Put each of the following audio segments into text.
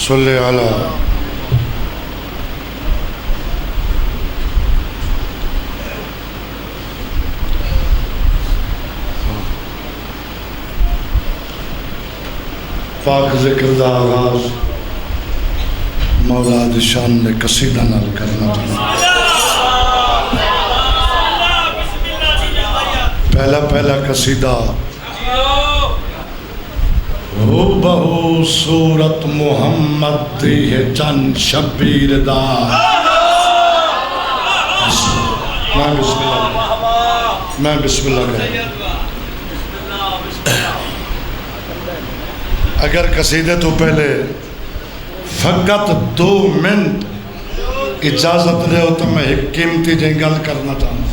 صلی علی پاک ذکر دا آغاز مولا دی شان نے قصیدہ نال کرنا پہلا قصیدہ ہو بہو صورت محمد دی ہے چند شبیر دا میں بسم اللہ کریں اگر قصیدے تو پہلے فقط 2 منٹ اجازت دے ہو تو میں ایک قیمتی جنگل کرنا چاہتا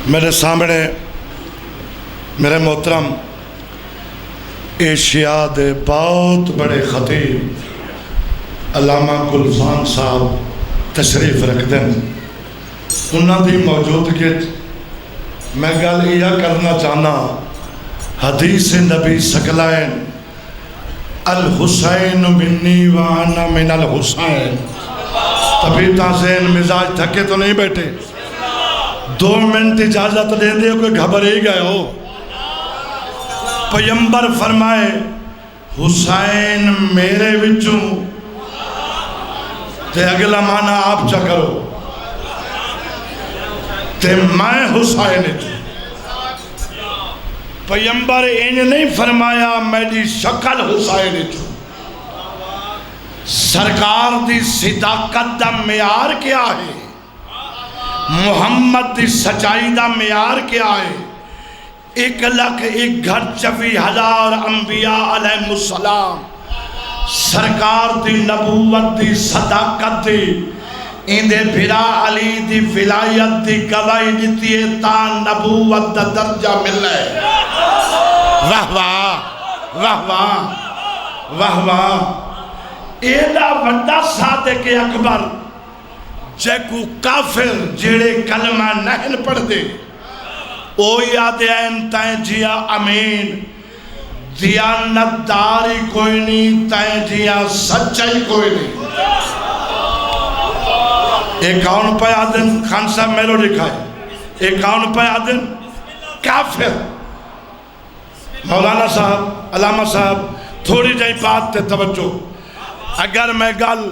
میرے سامنے میرے محترم ایشیا دے بہت بڑے خطیب علامہ گلزان صاحب تشریف رکھ دیں انہاں دی موجودگی میں گل یہ کرنا چاہنا حدیث نبی سکلائن الحسین منی وانا من الحسین تبھی تازین مزاج تھکے تو نہیں بیٹھے 2 منٹ اجازت دے دے کوئی گھبر ہی گئے ہو پیمبر فرمائے حسین میرے وچوں تے اگلا معنی آپ چا کرو تے میں حسین چوں پیمبر انج نہیں فرمایا میری شکل حسین چوں سرکار دی صداقت دا معیار کیا ہے محمد دی سچائی دا معیار کیا ہے 1,01,24,000 انبیاء علیہ السلام سرکار دی نبوت دی صداقت دی اندے بھرا علی دی ولایت دی گواہی دیتی ہے تا نبوت دا درجہ ملے واہ واہ واہ واہ واہ واہ ایدہ وڈا صادق اکبر جے کو کافر جیڑے کلمہ نہیں پڑھ دے او یاد این تائیں جیا امین دیانت داری کوئی نہیں تائیں جیا سچائی کوئی نہیں ایک کون پہ آدن خان صاحب میلو لکھائے ایک کون پہ آدن کافر مولانا صاحب علامہ صاحب تھوڑی جائی بات تے توجہ اگر میں گل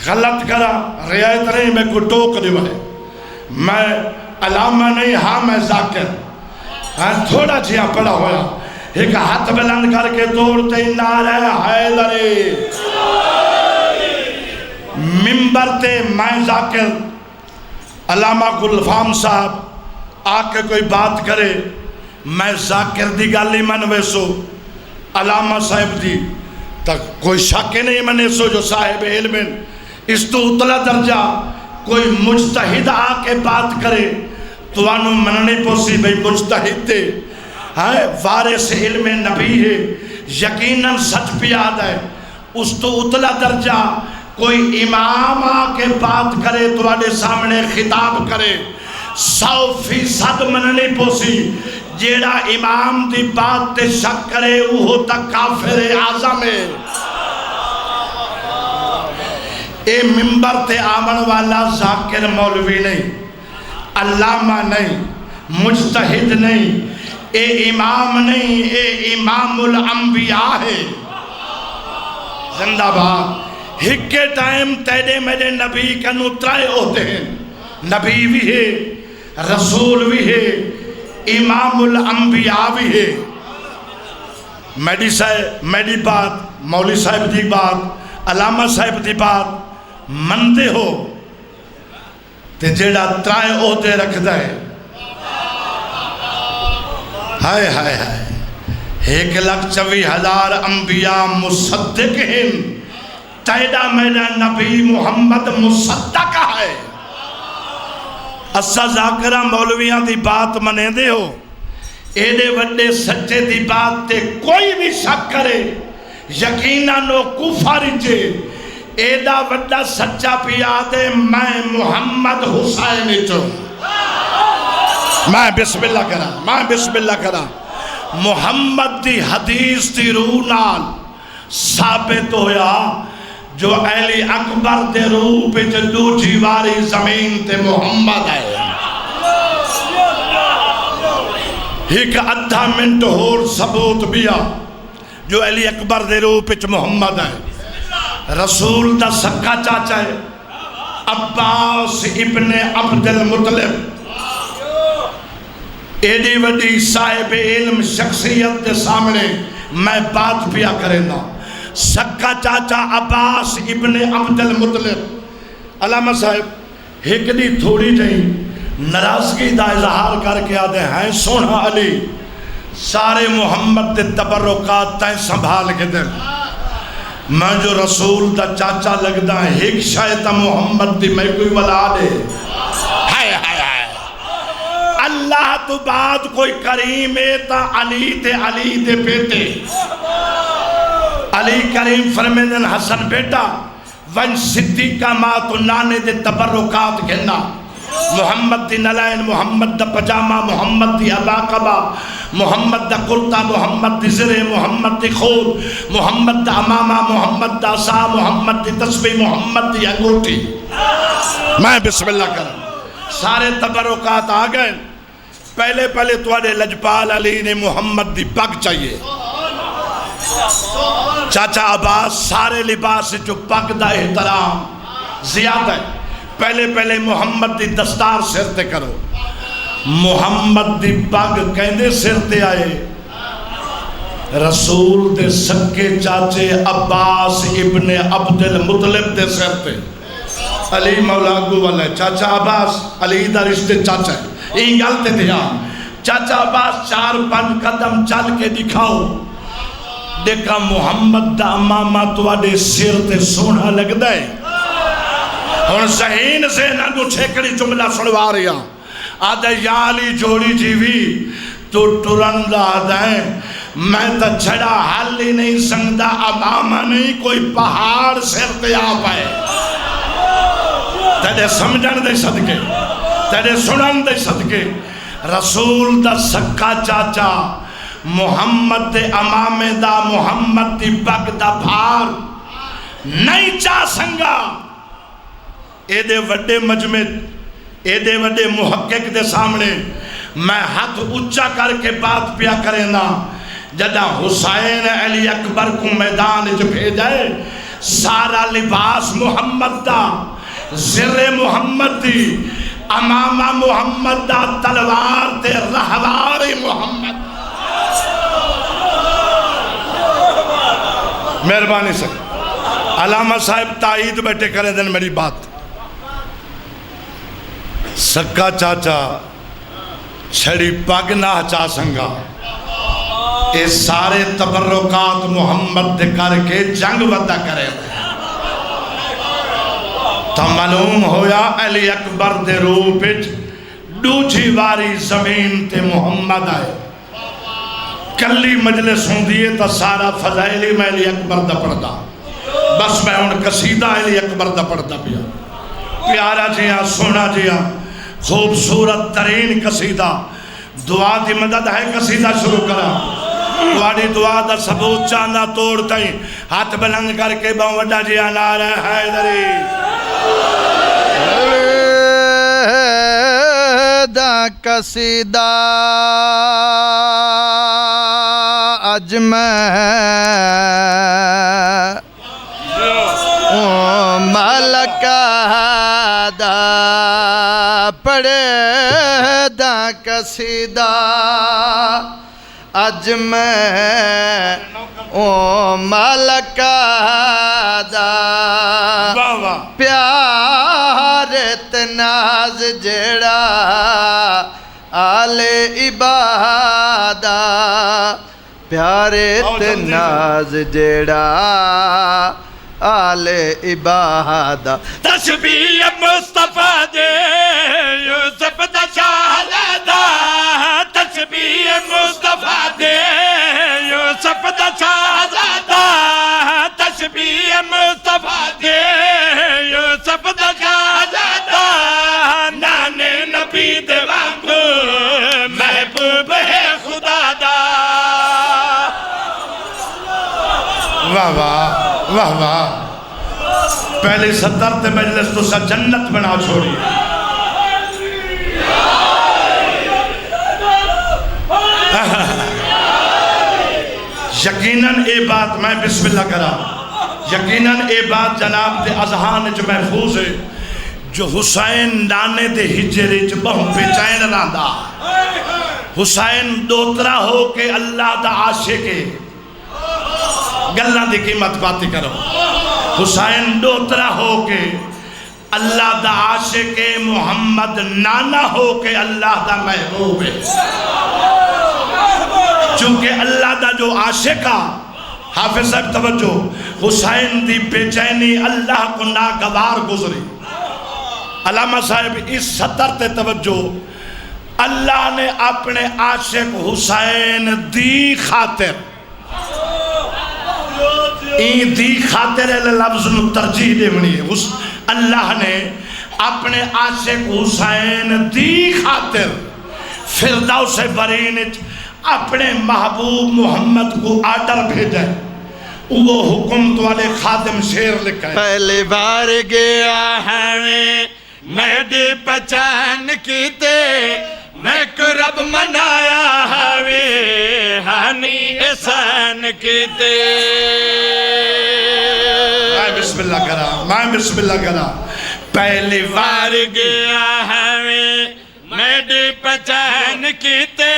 غلط کرا رعایت نہیں میں کو ٹوک دیوائے میں علامہ نہیں ہاں میں ذاکر تھوڑا جیا پڑا ہویا ایک ہاتھ بلند کر کے دوڑتے نعرہ حیدری ممبر تے میں ذاکر علامہ گلفام صاحب آ کے کوئی بات کرے میں ذاکر دی گالی منوے سو علامہ صاحب دی تک کوئی شک نہیں منے سو جو صاحب علم اس تو اتلا درجہ کوئی مجتہد آ کے بات کرے تو آنو مننے پوسی بھئی مجتہد دے وارث علم نبی ہے یقیناً سچ پیاد ہے اس تو اتلا درجہ کوئی امام آ کے بات کرے تو آنے سامنے خطاب کرے 100% مننے پوسی جیڑا امام دی بات تے شک کرے وہ تک کافر اعظم ہے اے ممبر تے آمن والا ذاکر مولوی نہیں علامہ نہیں مجتہد نہیں اے امام نہیں اے امام الانبیاء ہے زندہ باد ہکے ٹائم تیرے میرے نبی کا نترائے ہوتے ہیں نبی بھی ہے رسول بھی ہے امام الانبیاء بھی ہے میری بات مولی صاحب دی بات علامہ صاحب دی بات مندے ہو تے جیڑا ترائے عہدے رکھ دے ہائے ہائے ہائے 1,24,000 انبیاء مصدق ہیں تیڑا میرا نبی محمد مصدق ہے اسا ذاکرہ مولویاں دی بات منے دے ہو ایڈے وڈے سچے دی بات تے کوئی بھی شک کرے یقیناً وہ کفر چے ایڈا وڈا سچا پیا دے میں محمد حسین چو میں بسم اللہ کرا محمد دی حدیث دی روح نال ثابت ہویا جو علی اکبر دے روح پہ دوجی واری زمین تے محمد آئے ایک ادھا منٹ ہور ثبوت بیا جو علی اکبر دے روح پہ محمد آئے رسول دا سکا چاچا ہے عباس ابن عبد المطلب ایڈی وڈی صاحب علم شخصیت دے سامنے میں بات پیا کریں دا سکا چاچا عباس ابن عبد المطلب علامہ صاحب ایک دی تھوڑی جائیں ناراضگی دا اظہار کر کے آدھے ہیں سونا علی سارے محمد دے تبرکات تائیں سنبھال کے دیں میں جو رسول دا چاچا لگدا ہے ایک شاید محمد دی میں کوئی ولا دے ہائے ہائے ہائے اللہ تو بعد کوئی کریم ہے تا علی دے بیٹے علی کریم فرمیدن حسن بیٹا ون صدیقہ ماں تو نانے دے تبرکات گھنا محمد دی نلائن محمد دا پجامہ محمد دی عباقبہ محمد دا کرتا محمد دی زرے محمد دی خود محمد دا امامہ محمد دا عصا محمد دی تسبیح محمد دی انگوٹھی میں بسم اللہ کروں سارے تبرکات آ گئے پہلے توڑے لجپال علی نے محمد دی پگ چاہیے چاچا عباس سارے لباس جو پگ دا احترام زیادہ ہے پہلے محمد دی دستار سر تے کرو محمد دی پگ کہندے سر تے آئے رسول دے سکے چاچے عباس ابن عبد المطلب دے سر تے علی مولا گو والے چاچا عباس علی دا رشتے چاچا ہے این گلتے دھیان چاچا عباس 4-5 قدم چل کے دکھاؤ دیکھا محمد دا امامہ تو آدھے سر تے سونا لگ دائے اور ذہین سے نہ چھیکڑی جملہ سنوا رہا آدھے یا علی جوڑی جیوی تو ٹرن دا آدھے میں تا چھڑا حال ہی نہیں سنگدہ امامہ نہیں کوئی پہاڑ سر تے آ پائے تیرے سمجھن دے صدقے تیرے سنن دے صدقے رسول دا سکا چاچا محمد دے امامے دا محمد دی پگ دا بھار نہیں چاہ سنگا اے دے وڈے مجمع اے دے وڈے محقق دے سامنے میں ہاتھ اچھا کر کے بات پیا کریں نا جدہ حسین علی اکبر کو میدان جو بھیجائے سارا لباس محمد دا زر محمد دی امامہ محمد دا تلوار تے رہوار محمد مہربانی سے علامہ صاحب تائید بیٹھے کریں دن میری بات سکا چاچا چھڑی پگ نہ چاہ سنگا اے سارے تبرکات محمد دے کر کے جنگ ودا کرے تا معلوم ہویا علی اکبر دے روح پچ دوجی واری زمین تے محمد آئے کلی مجلس ہوں دیئے تا سارا فضائلی میں علی اکبر دا پڑھتا بس میں ان قصیدہ علی اکبر دا پڑھتا پیا پیارا جیاں سونا جیاں خوبصورت ترین قصیدہ دعا دی مدد ہے قصیدہ شروع کرا تواڑی دعا دا ثبوت چاندہ توڑتا ہی ہاتھ بلند کر کے باں وڈا جیاں نعرہ حیدری دا قصیدہ اج میں مالکہ دا پڑھے دا قصیدہ اج میں مالکہ دا پیار تناز جڑا آل عبادہ پیار تناز جڑا آل عبادہ تشبیہ مصطفیٰ دے یوسف دا شہزادہ تشبیہ مصطفیٰ دے یوسف دا شہزادہ واہ واہ واہ واہ پہلی صدر تے مجلس تو سا جنت بنا چھوڑی یقیناً اے بات میں بسم اللہ کرا یقیناً اے بات جناب دے اذہان جو محفوظ ہے جو حسین نانے دے ہجرے جو بہم پہ چین راندا حسین دوترا ہو کے اللہ دا عاشق ہے گلہ دی قیمت باتی کرو حسین دوترا ہو کے اللہ دا عاشق ہے محمد نانا ہو کے اللہ دا محبوب ہے چونکہ اللہ دا جو عاشقہ حافظ صاحب توجہ حسین دی بے چینی اللہ کو ناگوار گزری علامہ صاحب اس سطر تے توجہ اللہ نے اپنے عاشق حسین دی خاطر این دی خاطر لفظ نو ترجیح دے منی ہے اللہ نے اپنے عاشق حسین دی خاطر فردوس برین اپنے محبوب محمد کو آرڈر بھیجا ہے وہ حکم والے خادم شیر لکھا ہے پہلی بار گیا ہمیں میڈی پہچان کیتے میں قرب منایا ہمیں ہنی احسان کیتے میں بسم اللہ کرا میں بسم اللہ کرا پہلی بار گیا ہمیں میڈی پہچان کیتے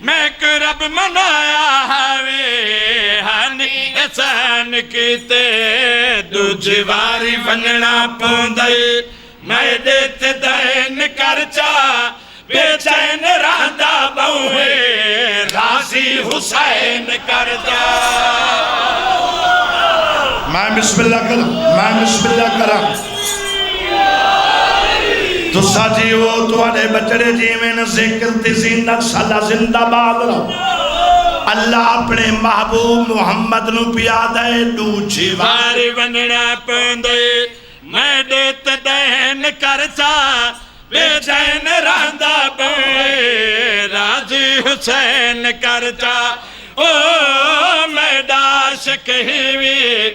میں قرب منایا ہمیں ہنی احسان کیتے دوجی واری بننا پوندائی میں دیتے دین کرچا بے چین رہندا بہوے راضی حسین کر جا میں بسم اللہ کرا میں بسم اللہ کرا تو ساجی وہ تو آنے بچڑے جیوین ذکر تی زینت صلی زندہ باد رہو اللہ اپنے محبوب محمد نو پیادہ دوچی واری بننا پوندے میں دیت دین کرچا بے چین رہندا بہوے راضی حسین کرچا او میڈا عاشق ہیوی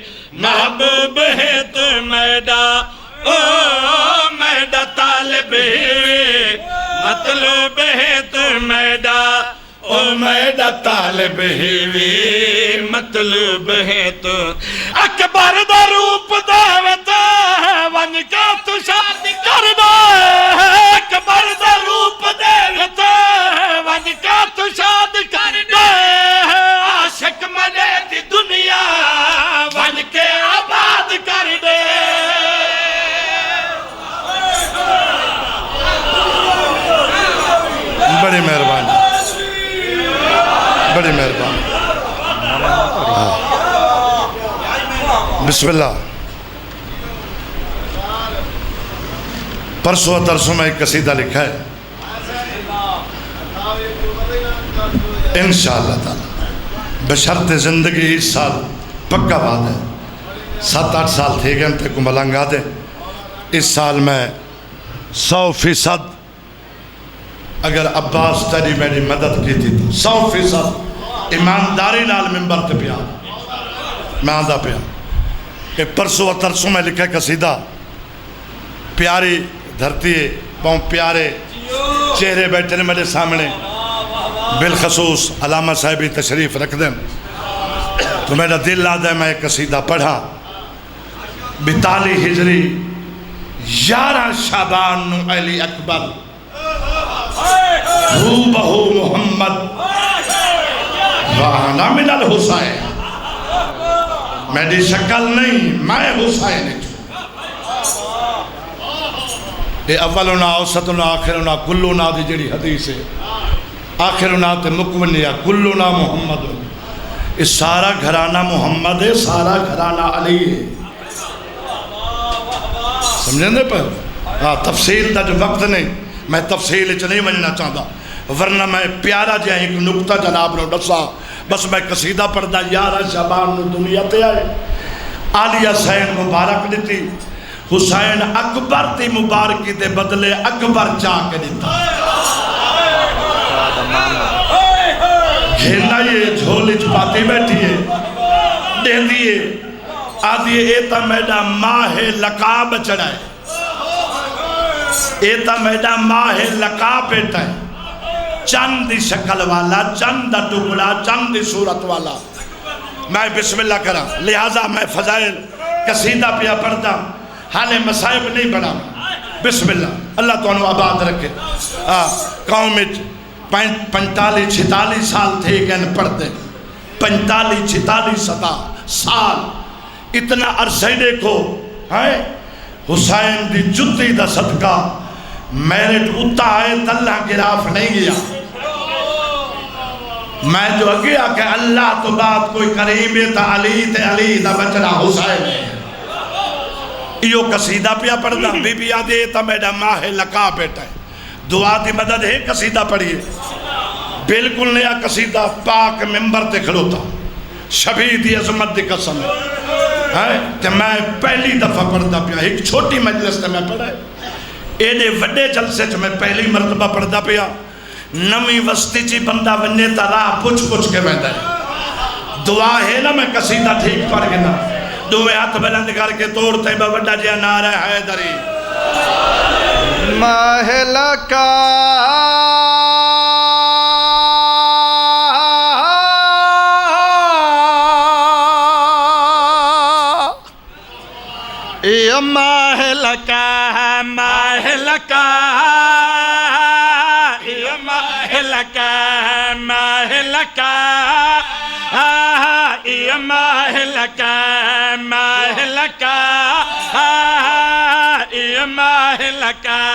محبوب ہے تو میڈا او میڈا طالب ہیوی مطلوب ہے تو میڈا او میڈا طالب ہیوی مطلوب ہے تو اکبر دا روپ دعوتا ون کا تو شادی کر دو اکبر دا روپ دعوتا ون کا تو شادی کر دو عاشق منے دی دنیا ون کے آباد کر دے بڑی مہربانی بڑی مہربانی بسم اللہ پرسوں ترسوں میں ایک قصیدہ لکھا ہے انشاءاللہ تعالی بشرط زندگی اس سال پکا بات ہے 7-8 سال تھے گئے انتے کو ملنگا دے اس سال میں 100% اگر عباس تیری میری مدد کی تھی 100% ایمانداری نال ممبر تے پیا میں آدھا پیا کہ پرسوں ترسوں میں لکھا قصیدہ پیاری دھرتی پاؤں پیارے چہرے بیٹھے میرے سامنے بالخصوص علامہ صاحبی تشریف رکھ دیں تو میرا دل آدھا ہے میں ایک قصیدہ پڑھا 42 ہجری 11 شعبان نو علی اکبر ہو بہو محمد وانا من الحسین میری شکل نہیں میں حسین یہ اولنا اوسطنا آخرنا کلنا دی جڑی حدیث ہے آخرنا تے مکمنیا کلنا محمد یہ سارا گھرانہ محمد ہے سارا گھرانہ علی ہے سمجھیں دے پر ہاں تفصیل دا جو وقت نہیں میں تفصیل چ نہیں بننا چاہتا ورنہ میں پیارا جہاں ایک نکتہ جناب نو ڈسا بس میں قصیدہ پڑھدا 11 شعبان نو دنیا تے آئے عالیہ حسین مبارک دیتی حسین اکبر تی مبارکی دے بدلے اکبر چاہ کے دیتا گھینا یہ جھولی چپاتی بیٹھی ہے وڈے دیئے آدھیے ایتا میڈا ماہ لقاب چڑھائے ایتا میڈا ماہ لقاب بیٹا ہے چند دی شکل والا چند دا ٹکڑا چند دی صورت والا میں بسم اللہ کرا لہذا میں فضائل قصیدہ پیا پڑھتا حالے مسائب نہیں بڑھا بسم اللہ اللہ تو انہوں آباد رکھے قوم 45-46 سال تھے گئن پڑھتے 45-46 سال اتنا عرصہ دیکھو حسین دی جتی دا صدقہ میرٹ اتا آئے تلہ گراف نہیں گیا میں جو گیا کہ اللہ تو بات کوئی کریم تا علی دا بچڑا حسین ہے یہ قصیدہ پیا پڑھنا بی بی آدھے تا میڈا ماہ لقا بیٹا ہے دعا دی مدد ہے قصیدہ پڑھئے بالکل نیا قصیدہ پاک ممبر تے کھلوتا شبیہ دی عظمت دی قسم ہے کہ میں پہلی دفعہ پڑھتا پیا ایک چھوٹی مجلس تے میں پڑھا ہے ایڈے وڈے جلسے چھ میں پہلی مرتبہ پڑھتا پیا نمی وستی چی بندہ وننے تا راہ پوچھ کے بیٹھا ہے دعا ہے نا میں قصیدہ ٹھیک پڑھ گنا دوے ہاتھ بلند کر کے توڑتے با وڈا جیا نعرہ حیدری ماہ لقا یا ماہ لقا ماہ لقا یا ماہ لقا ماہ لقا یا ماہ لقا ماہ لقا یا ماہ لقا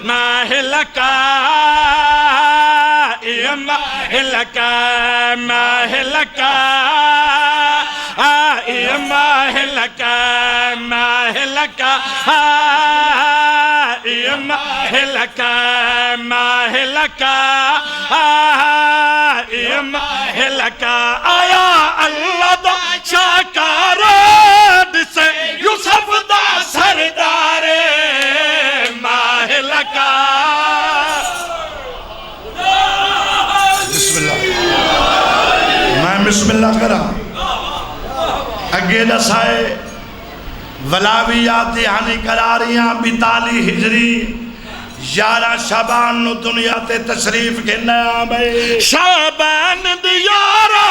ماہ لقا یا ماہ لقا ماہ لقا یا ماہ لقا ماہ لقا یا ماہ لقا ماہ لقا یا ماہ لقا آیا اللہ دا شاکارات سے یوسف دا سردار ماہ لقا بسم اللہ میں بسم اللہ کرا اگے دسائے ولاویات یعنی قراریاں 42 ہجری 11 شعبان نو دنیا تے تشریف گھنا بھئی شعبان دیارا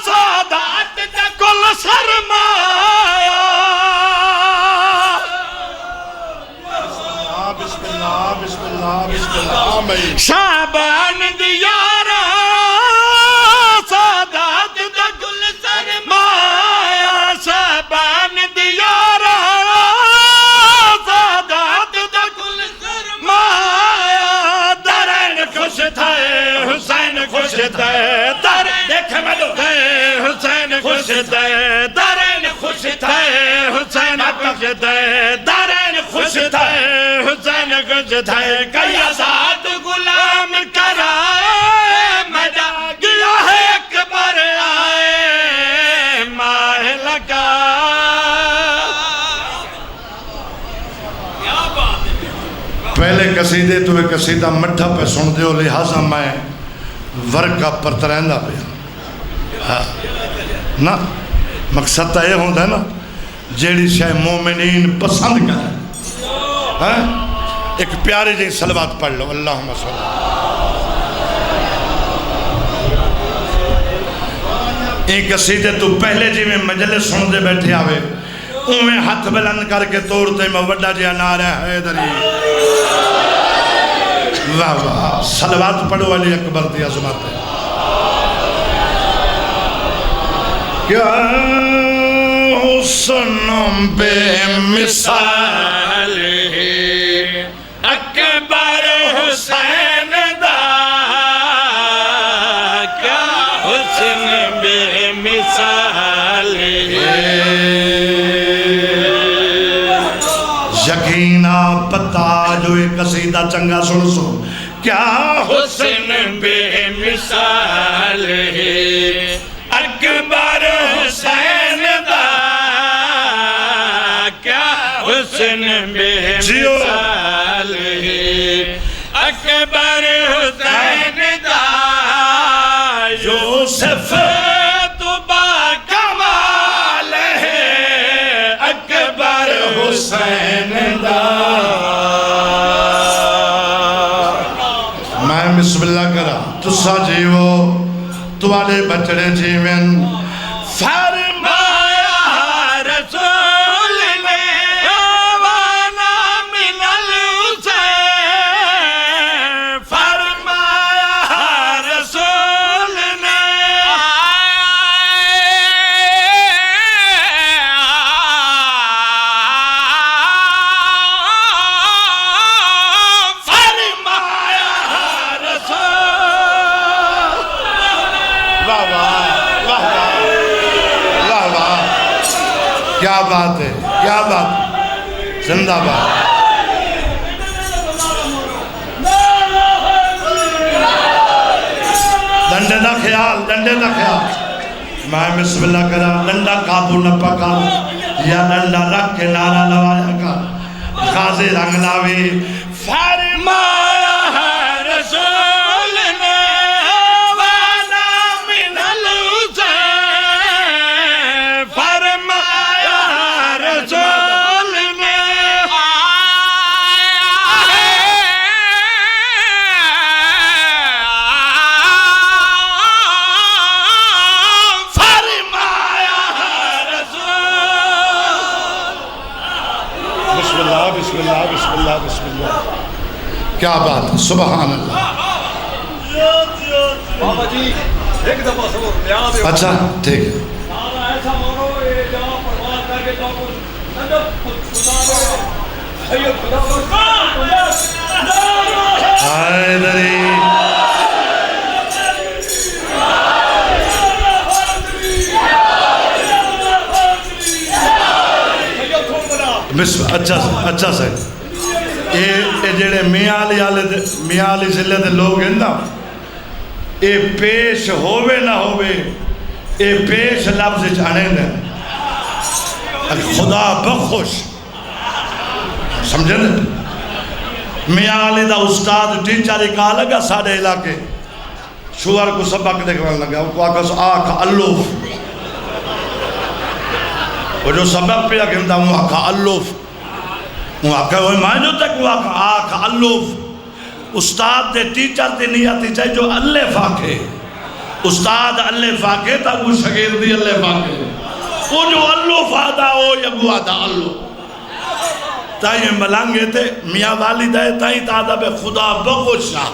سادات دا کل سرمایا بسم اللہ بسم اللہ بسم اللہ بھئی شعبان دیارا سادات دا کل سرمایا شعبان دیارا سادات دا کل سرمایا درین خوش تھے حسین خوش تھے درین دیکھ میں لو حسین خوش تھے درین خوش تھے حسین خوش تھے درین خوش تھے حسین خوش تھے کئی آزاد غلام کرائے مجا گیا ہے اکبر آئے ماہ لقا پہلے قصیدے تو ایک قصیدہ مٹھا پہ سن دے ہو لہٰذا میں ورکہ پر ترہندہ پہ نا مقصد تا یہ ہوندہ ہے نا جیڑی شاہ مومنین پسند کرے ایک پیاری جی صلوات پڑھ لو اللہم صلی ایک قصیدے تو پہلے جی میں مجلس سن دے بیٹھے آوے میں ہاتھ بلند کر کے توڑتے میں وڈا جیا نعرہ حیدری واہ واہ صلوات پڑھو علی اکبر دی عظمت ہے کیا حسن بے مثال ہے اکبر حسین دا کیا حسن بے مثال ہے یقینہ پتا جو ایک قصیدہ چنگا سن سو کیا حسن بے مثال ہے اکبر حسین دا کیا حسن بے مثال ہے اکبر حسین دا یوسف تو باغ حسین دا میں بسم اللہ کرا تسا جیو توالے بچڑے جیوین فرمایا رسول نے وانا من الحسین فرمایا رسول نے فرمایا رسول واہ واہ واہ واہ واہ واہ کیا بات ہے کیا بات ہے زندہ بات ڈنڈے دا خیال میں بسم اللہ کرا ڈنڈا قابو نہ پکا یا ڈنڈا رکھ کے نعرہ لوایا کا غازی رنگ لاوی فرمایا رسول نے وانا من الحسین فرمایا رسول نے فرمایا رسول بسم اللہ بسم اللہ بسم اللہ بسم اللہ کیا بات ہے سبحان اللہ بابا جی ایک دفعہ سبور نیاز اچھا ٹھیک ہے ایسا مانو یہ جہاں پروان کر کے تو حیدری اچھا سے یہ جڑے میاں علی ضلع دے لوگ ہیں نا یہ پیش ہووے نہ ہووے یہ پیش لفظ چانے دیں خدا بخوش سمجھے نا میاں علی دا استاد ٹیچر کہا لگا ساڑھے علاقے شوہر کو سبق دیکھنے لگا وہ آکھا آکھ اللوف وہ جو سبق پہ لگا وہ آکھا اللوف وہ آکھا وہ مانو تک وہ آکھا اللوف استاد دے ٹیچر دے نہیں آتی چاہے جو اللہ فاکے استاد اللہ فاکے تا وہ شگیر دی اللہ فاکے وہ جو اللوف آدھا ہو یا وہ آدھا اللوف تائیں ملانگے تھے میاں والد ہے تائیں تادہ بے خدا بخوشا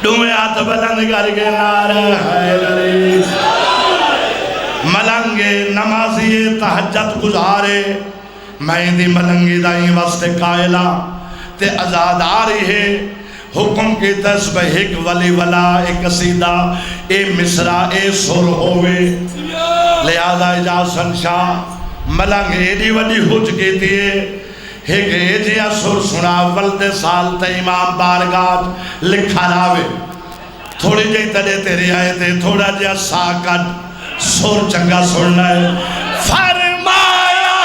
ڈومے آتا بلندگاری کے نعرہ حیدری ملنگے نمازی تہجد گزارے میں دی ملنگی دائیں وسط قائلہ تے ازاد آ رہی ہے حکم کی تسبح ایک ولی ولا ایک قصیدہ اے مصرع اے سر ہوئے لہذا اجازن شاہ ملنگ ایڈی وڈی حج کی تیئے ایک ایجیا سر سنا ولد سال تے امام بارگاہ لکھا راوے تھوڑی جائی تڑے تیرے آئے تھے تھوڑا جا ساکت سر چنگا سننا ہے فرمایا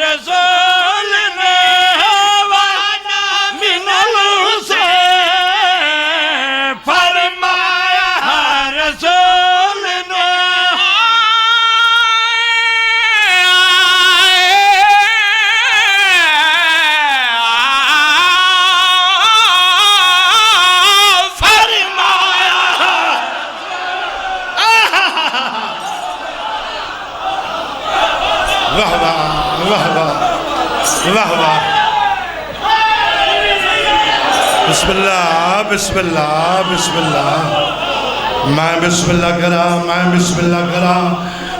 رسول نے وانا من الحسین فرمایا رسول نے واہ واہ واہ واہ واہ واہ بسم اللہ بسم اللہ بسم اللہ میں بسم اللہ کرا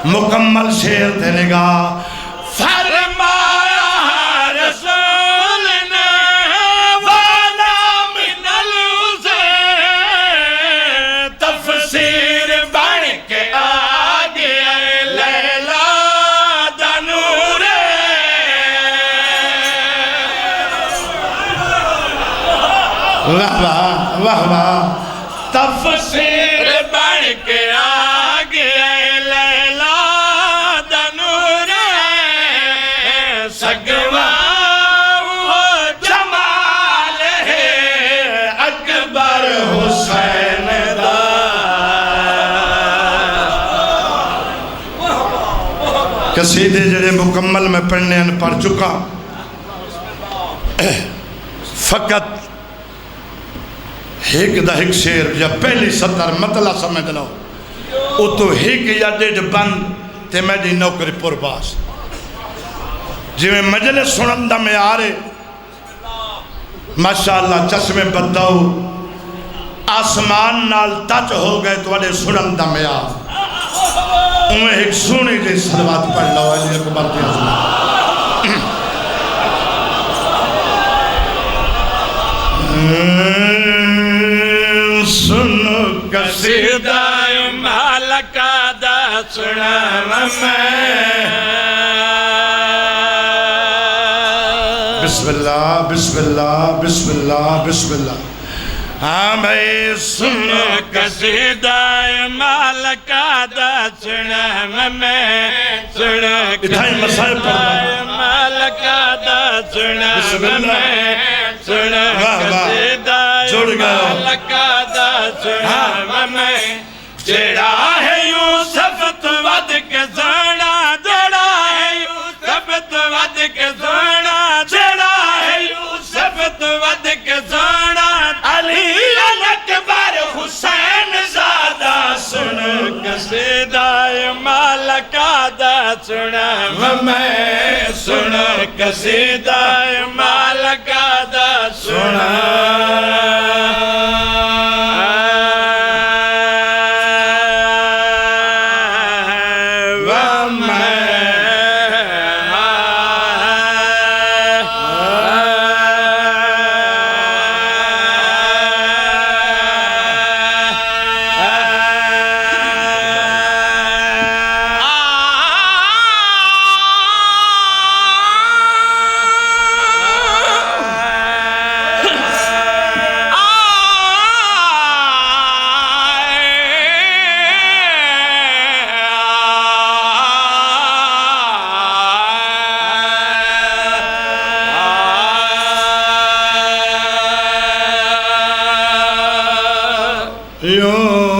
مکمل شیر دینے گا فرمایا رسول نے وانا من الحسین تفسیر بن کے آگے لیلا دنور واہ واہ واہ واہ تفسیر بن کے آگے لیلا دنور سگوا وہ جمال ہے اکبر حسین دا قصیدے جڑے مکمل میں پڑھنے ان پڑھ چکا فقط ایک دا ایک شیر یا پہلی سطر مطلع سمجھ لو اتو ایک یا ڈیڑھ بند تے میری نوکری پر باس جی میں مجلس سنندہ میں آرے ماشاءاللہ چشمے بداؤ آسمان نال ٹچ ہو گئے تو اڑے سنندہ میں آ انہیں ایک سونی جی صلوات پڑھ لو علی اکبر کی عظمت سنو قصیدہ مالکہ دا سنا بسم اللہ بسم اللہ بسم اللہ بسم اللہ ہاں بھائی سنو قصیدہ مالکہ دا سنا اتھائی مسائل پڑھنا مالکہ دا سنا بسم اللہ سنا قصیدہ مالکہ دا سنا جڑا ہے یوسف تو ود کے زانا جڑا ہے یوسف تو ود کے زانا جڑا ہے یوسف تو ود کے زانا علی اکبر حسین زادہ سن قصیدہ مالکہ دا سنا سن قصیدہ مالکہ دا سنا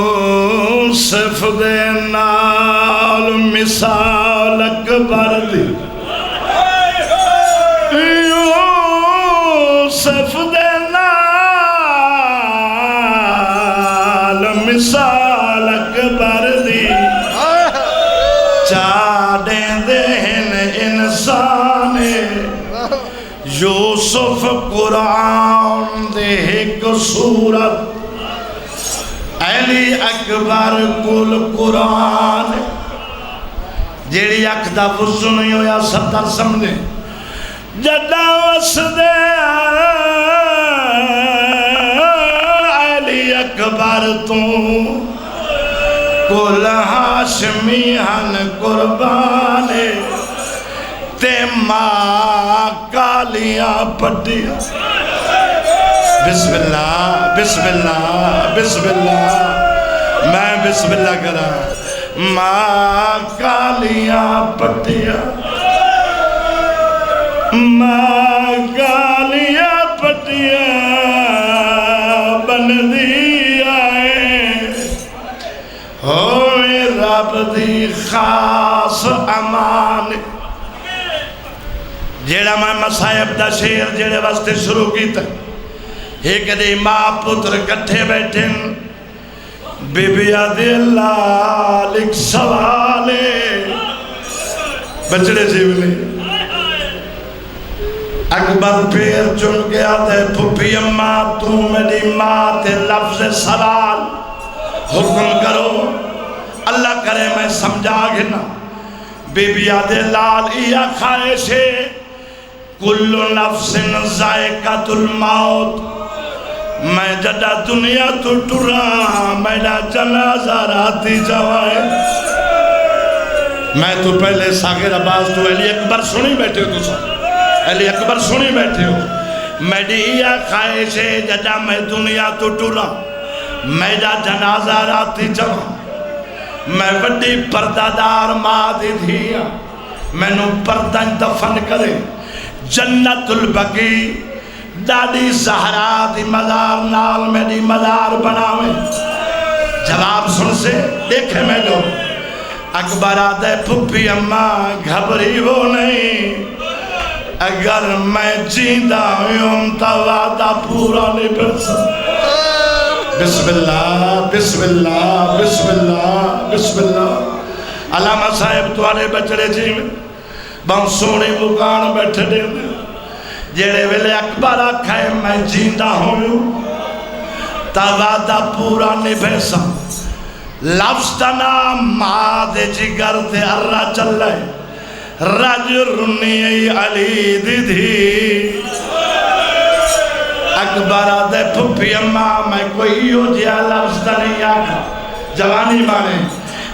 یوسف دے نال مثال اکبر دی یوسف دے نال مثال اکبر دی چاڑیں دین انسان یوسف قرآن دے ایک سورت علی اکبر کل قرآن جیڑی اکھ دا وضو نہیں ہویا ستر سمجھے جڑا وس دے علی اکبر تو کل ہاشمی ہن قربان تے ماں کالیاں پٹیاں بسم اللہ بسم اللہ بسم اللہ میں بسم اللہ کرا ماں کالیاں پٹیاں ماں کالیاں پٹیاں بن دیا ہوئے رب دی خاص امان جیڑا میں مسائب دا شیر جیڑے واسطے شروع کی تک ایک دی ماں پتر کٹھے بیٹھیں بی بی آدھی اللہ لکھ سوالے بچڑے جیولے اکبر پیر چن گیا تے پھپی اماں تو میری ماں تے لفظ سوال حکم کرو اللہ کرے میں سمجھا گنا بی بی آدھی لال ایا خواہشے کل نفس ذائقۃ الموت میں جڑا دنیا تو ٹرا میرا جنازہ راتی جوائے میں تو پہلے ساغر عباس تو علی اکبر سنی بیٹھے ہو تو سن علی اکبر سنی بیٹھے ہو میری یہ خواہش ہے جڑا میں دنیا تو ٹرا میرا جنازہ راتی جوائے میں وڈی پردادار ماں دی دھیا میں نو پردہ دفن کرے جنت البقی دادی زہرا دی مزار نال میری مزار بناویں جواب سن سے دیکھے میں لو اکبر آدھے پھپی اماں گھبری وہ نہیں اگر میں جیندہ ہوں تو وعدہ پورا نہیں کر سکتا بسم اللہ بسم اللہ بسم اللہ بسم اللہ علامہ صاحب توارے بچڑے جی میں بہت سونے مکان بیٹھے دے جیڑے ویلے اکبر آکھائے میں جیندہ ہوں تا وعدہ پورا نہیں بھیسا لفظ تنا ماں دے جگر تے ارہ چل رہے رج رنی علی دی دھی اکبر دے پھپی اماں میں کوئی ہو جیا لفظ تنی آکھا جوانی مانے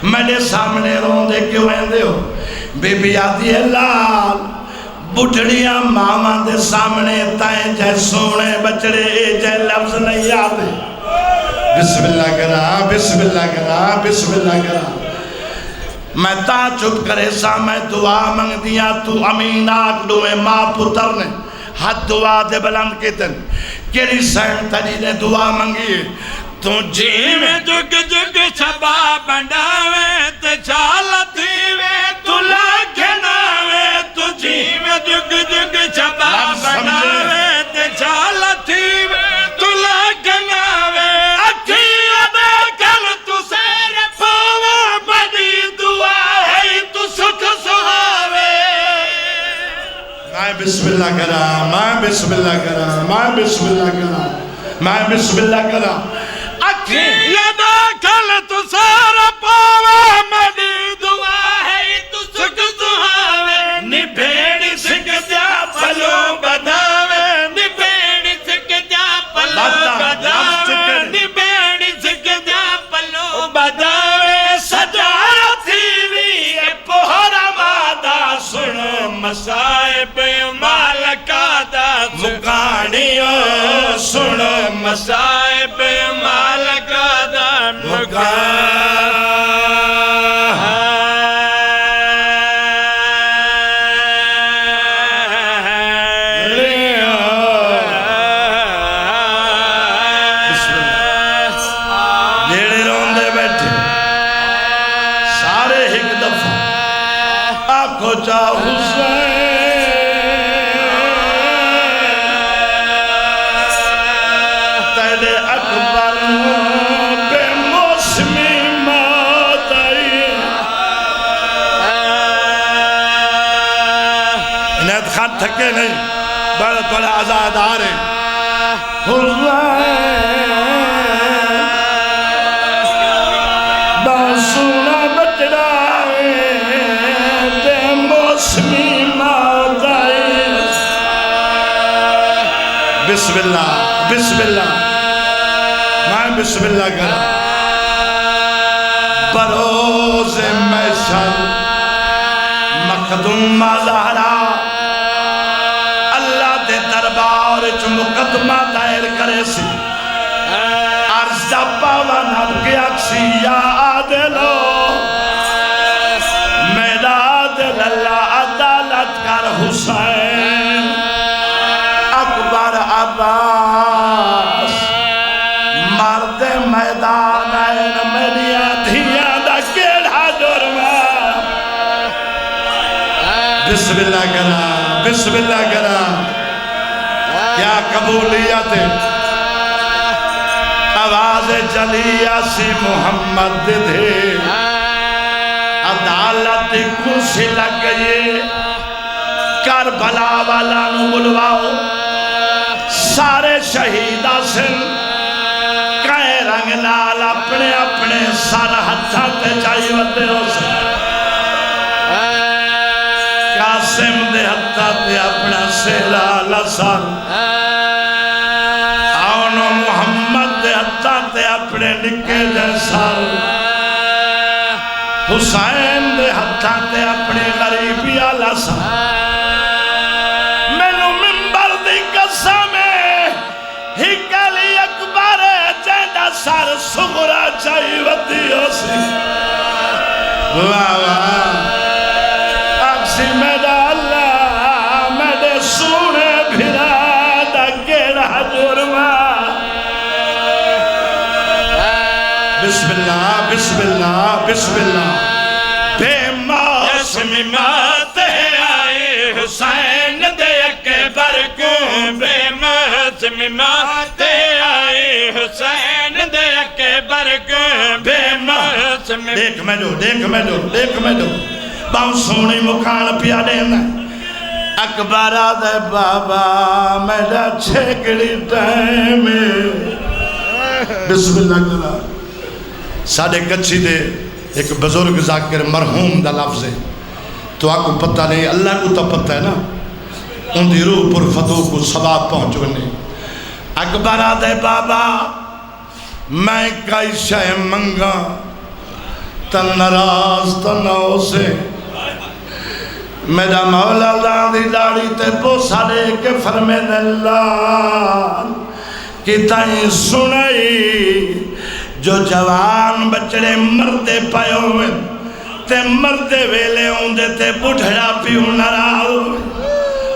میرے سامنے رون دے کیوں ہیں دے ہو بی بی آدھی ہے لال بڑھڑیاں ماما دے سامنے تائیں جائے سونے بچڑے جائے لفظ نہیں آتے بسم اللہ کرا بسم اللہ کرا بسم اللہ کرا میں تا چپ کرے سا میں دعا منگ دیا تو امین آگ دوئے ماں پتر نے حد دعا دے بلند کیتن کیری سین تجی نے دعا منگی تو جی میں جگ جگ چھبا بنداوے تے چالتی وے تو لاکھناوے تو جی میں جگ جگ چھبا بنداوے تے چالتی وے تو لاکھناوے اکھی ادا کل تو سیر پاوا بڑی دعا ہے تو سکھ سہاوے میں بسم اللہ کرا میں بسم اللہ کرا میں بسم اللہ کرا میں بسم اللہ کرا یدا کل تو سارا پاوا مدی دعا ہے تو سکھ سہاوے نی بھیڑی سکھ دیا پلو بداوے نی بھیڑی سکھ دیا پلو بداوے نی بھیڑی سکھ دیا پلو بداوے سجارہ تھیوی اے پہرا مادہ سن مسائب مالکہ دا مکانیوں سن مسائب مالکہ دا جیڑے روندے بیٹھے سارے ایک دفعہ آنکھو چاہ حسین تیرے اکبر بے موسمی موت آئی انہیں خان تھکے نہیں بڑا آزاد آ رہے حسین باسونا بچڑا بے موسمی موت آئی بسم اللہ بسم اللہ میں بسم اللہ کرا بروز محشر مقدم ظہرا اللہ دے دربار وچ مقدمہ دائر کرے سی عرض دا پاوا نب کے اکسی یا عادلو میرا دل اللہ عدالت کر حسین اکبر عباس مرد میدان این میڈیا دھیاں دا کیڑا جرما بسم اللہ کرا بسم اللہ کرا کیا قبولیت آواز جلیہ سی محمد دے عدالت کرسی لگ گئی کربلا والا نو بلواؤ سارے شہیدہ سے کئے رنگ نال اپنے اپنے سر ہتھا تے چاہی وطے ہو سے قاسم دے ہتھا تے اپنا سیلا لسر آنو محمد دے ہتھا تے اپنے نکے دے سر حسین دے ہتھا تے اپنے غریبی لسر مینو منبر دی قسم ہکلی اکبر جیدہ سر سغرا چاہی وطی ہو سی واہ واہ اکسی میڈا اللہ میڈے سونے بھرا دا گیڑا جرما بسم اللہ بسم اللہ بسم اللہ بے موسمی مات ہے آئے حسین دے حسین دے اکبر کے بے محس میں دیکھ میں جو باؤں سونی مکان پیا دینا اکبر آدھے بابا میڈا چھکڑی ٹائم بسم اللہ کرا ساڑھے کچھی دے ایک بزرگ ذاکر مرحوم دا لفظ ہے تو آپ کو پتہ نہیں اللہ کو تو پتہ ہے نا ان دی روح پر فتو کو ثواب پہنچونے اکبر آدھے بابا میں کئی شے منگا تن نراز تنہو سے میرا مولا اللہ دی داڑی تے بوسا دے کے فرمین اللہ کی تائیں سنائی جو جوان بچڑے مردے پائے ہوئے تے مردے ویلے ہوندے تے بڑھڑا پیوں نراز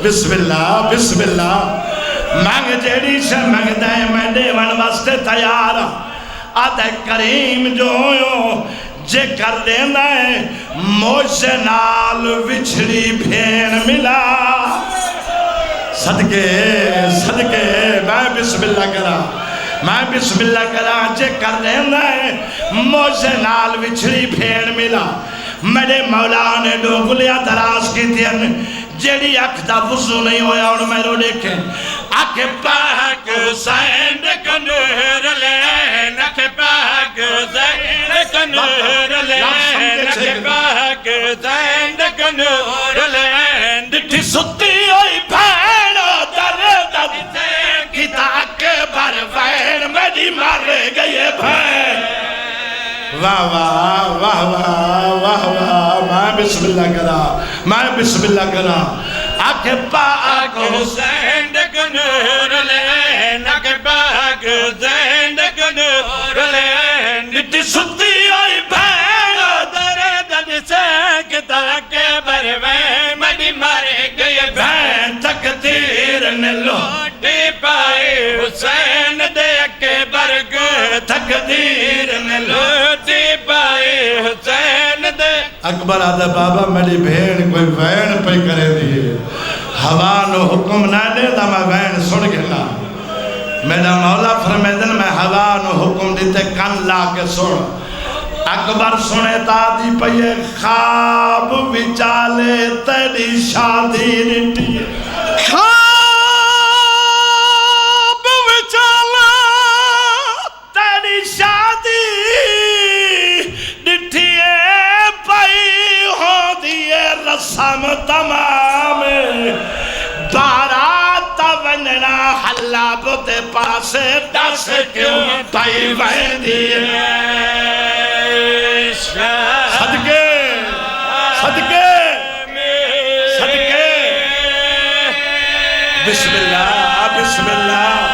بسم اللہ مانگ جیڑی سے مانگ دائیں میں دیوان واسطے تیارا آدھے کریم جو ہوئے جے کر دینا ہے موجے نال وچھڑی بھین ملا صدقے میں بسم اللہ کرا جے کر دینا ہے موجے نال وچھڑی بھین ملا میرے مولا نے دو گلیاں دراز کی تین جیڑی اکھ دا وضو نہیں ہویا اور میں رو دیکھیں اکھ پاک حسین کنور لین اکھ پاک حسین کنور لین اکھ پاک حسین کنور لین ڈٹھی ستی ہوئی بھینو در در کی تاک بر وین میری مارے گئے بھین واہ واہ واہ واہ واہ واہ میں بسم اللہ کرا اکھ پاک حسین کنور لین اکھ پاک حسین کنور لین ڈٹھی ستی ہوئی بھینو در در سکتا کے بروین میری مارے گئے بھین تقدیر نے لوٹی پائے حسین دے اکبر کے تقدیر نے لوٹی پائے حسین دے اکبر آدھا بابا میری بھین کوئی وین پہ کرے دیئے ہوا نو حکم نہ دے دا میں وین سن گنا میرا مولا فرمیدن میں ہوا نو حکم دیتے کن لا کے سن اکبر سنے تا دی پہ خواب وچالے تیری شادی رٹی خواب وچالے تیری شادی ڈٹھیے پئی ہو دیئے رسم تمام بارات وننا حلا بودے پاسے دس کیوں پئی وین دیئے صدقے بسم اللہ